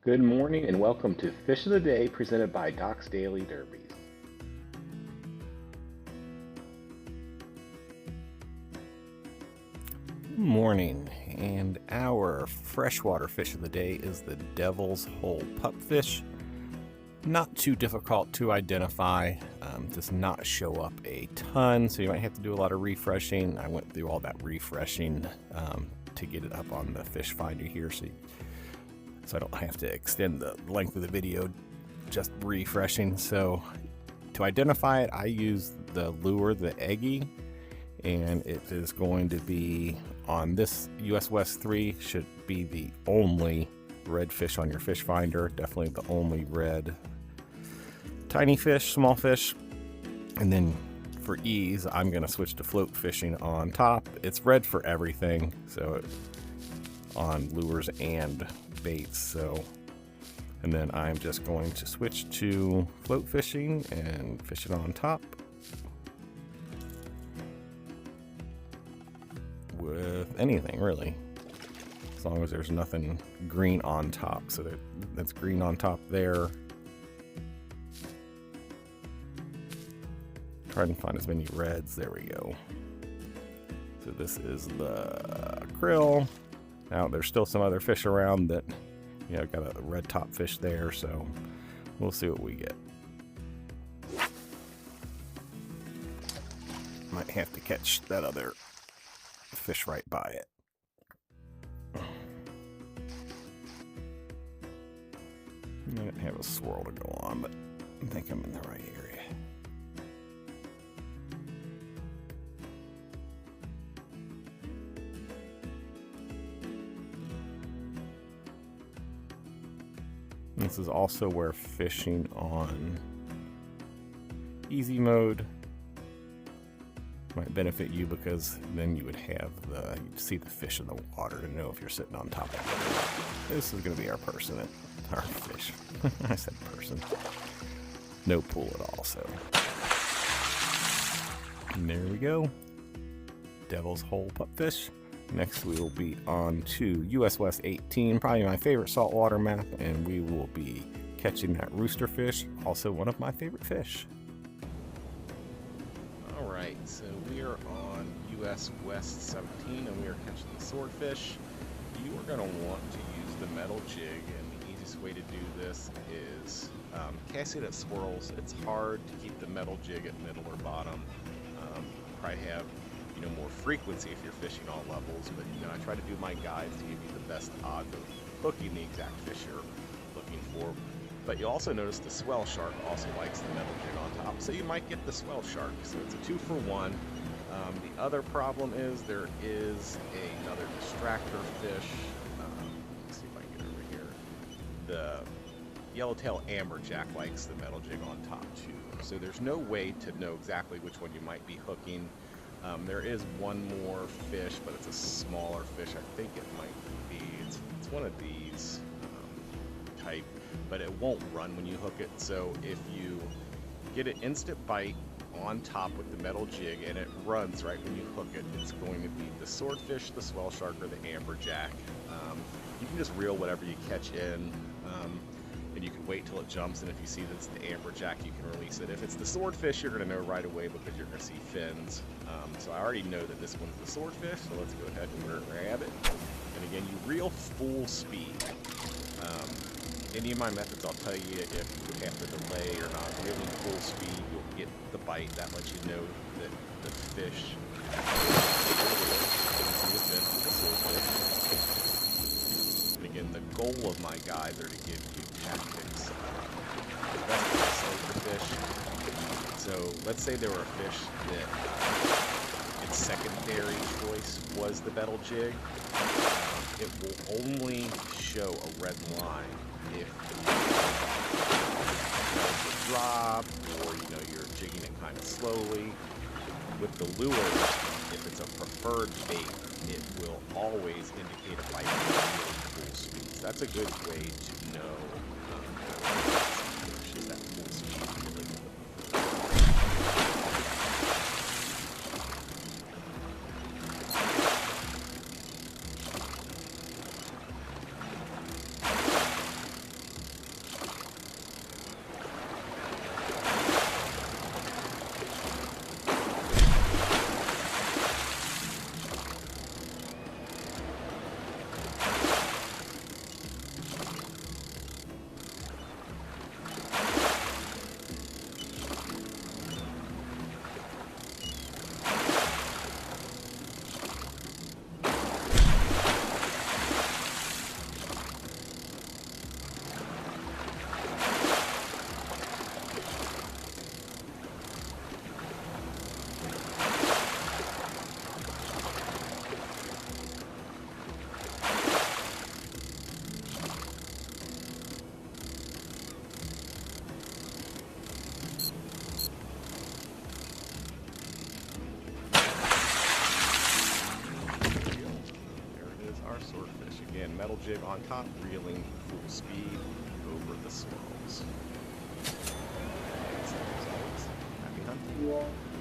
Good morning and welcome to Fish of the Day presented by Doc's Daily Derbies. Morning, and our freshwater fish of the day is the Devil's Hole pupfish. Not too difficult to identify, does not show up a ton, so you might have to do a lot of refreshing. I went through all that refreshing to get it up on the fish finder here, so I don't have to extend the length of the video just refreshing. So to identify it, I use the lure, the Eggy, and it is going to be on this US West 3, should be the only red fish on your fish finder, definitely the only red tiny fish, small fish. And then for ease, I'm going to switch to float fishing on top. It's red for everything, so on lures and baits. So, and then I'm just going to switch to float fishing and fish it on top with anything really, as long as there's nothing green on top. So that's green on top there. Try and find as many reds. There we go. So this is the krill. Now there's still some other fish around that, got a red top fish there, so we'll see what we get. Might have to catch that other fish right by it. I didn't have a swirl to go on, but I think I'm in the right area. This is also where fishing on easy mode might benefit you, because then you would have you'd see the fish in the water to know if you're sitting on top of it. This is going to be our person, our fish. I said person. No pool at all, so. And there we go. Devil's Hole pupfish. Next we will be on to US West 18, probably my favorite saltwater map, and we will be catching that rooster fish, also one of my favorite fish. Alright, so we are on US West 17 and we are catching the swordfish. You are going to want to use the metal jig, and the easiest way to do this is casting at swirls. It's hard to keep the metal jig at middle or bottom. Probably have more frequency if you're fishing all levels, but I try to do my guides to give you the best odds of hooking the exact fish you're looking for. But you also notice the swell shark also likes the metal jig on top, so you might get the swell shark. So it's a 2-for-1. The other problem is there is another distractor fish. Let's see if I can get over here. The yellowtail amberjack likes the metal jig on top too. So there's no way to know exactly which one you might be hooking. There is one more fish, but it's a smaller fish. I think it might be, it's one of these type, but it won't run when you hook it. So if you get an instant bite on top with the metal jig and it runs right when you hook it, it's going to be the swordfish, the swell shark, or the amberjack. You can just reel whatever you catch in, and you can wait till it jumps, and if you see that it's the amberjack, you can release it. If it's the swordfish, you're going to know right away because you're going to see fins. So I already know that this one's the swordfish, so let's go ahead and grab it. And again, you reel full speed. Any of my methods, I'll tell you if you have to delay or not. Reeling full speed, you'll get the bite. That lets you know that the fish. And again, the goal of my guides are to give you tactics. The best way to slate the fish. So let's say there were a fish that its secondary choice was the metal jig. It will only show a red line if the drop, or you're jigging it kind of slowly. With the lure, if it's a preferred bait, it will always indicate a bite at full speed. So that's a good way to know fish is at full speed. jig on top, reeling full speed over the swirls. As always, happy hunting.